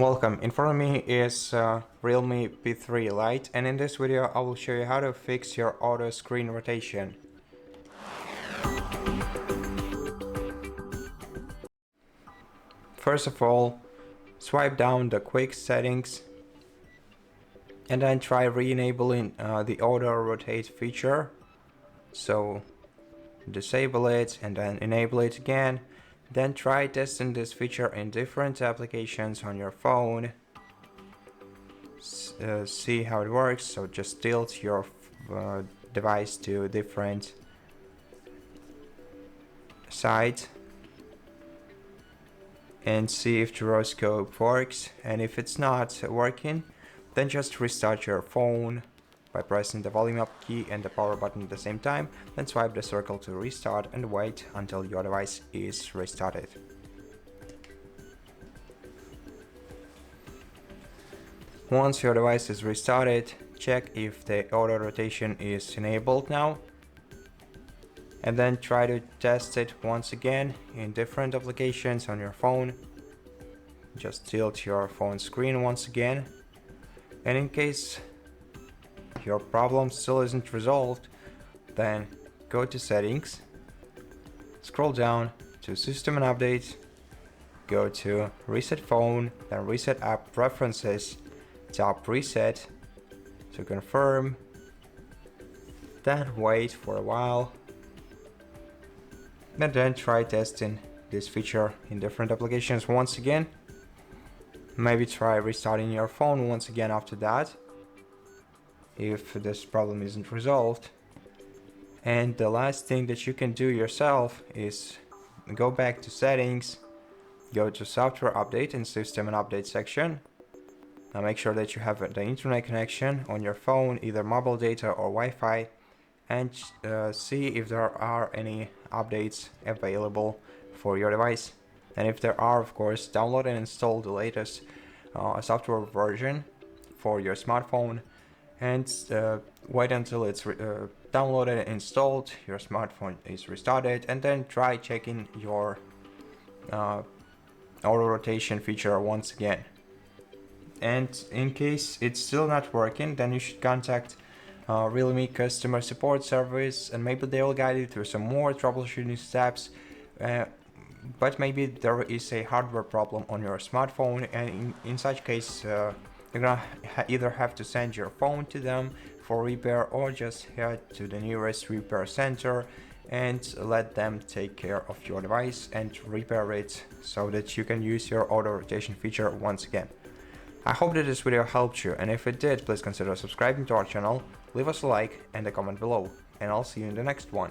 Welcome, in front of me is REALME P3 Lite, and in this video I will show you how to fix your auto screen rotation. First of all, swipe down the quick settings and then try re-enabling the auto rotate feature. So disable it and then enable it again. Then try testing this feature in different applications on your phone. See how it works. So just tilt your device to a different side and see if gyroscope works. And if it's not working, then just restart your phone by pressing the volume up key and the power button at the same time, then swipe the circle to restart and wait until your device is restarted. Once your device is restarted, check if the auto rotation is enabled now, and then try to test it once again in different applications on your phone. Just tilt your phone screen once again, and in case your problem still isn't resolved, then go to settings, scroll down to system and updates, go to reset phone, then reset app preferences, tap reset to confirm, then wait for a while, and then try testing this feature in different applications once again. Maybe try restarting your phone once again after that, if this problem isn't resolved. And the last thing that you can do yourself is go back to settings, go to software update and system and update section. Now make sure that you have the internet connection on your phone, either mobile data or Wi-Fi, and see if there are any updates available for your device. And if there are, of course, download and install the latest software version for your smartphone, and wait until it's downloaded and installed, your smartphone is restarted, and then try checking your auto rotation feature once again. And in case it's still not working, then you should contact Realme customer support service, and maybe they will guide you through some more troubleshooting steps. But maybe there is a hardware problem on your smartphone, and in such case you're gonna either have to send your phone to them for repair, or just head to the nearest repair center and let them take care of your device and repair it so that you can use your auto rotation feature once again. I hope that this video helped you, and if it did, please consider subscribing to our channel, leave us a like and a comment below, and I'll see you in the next one.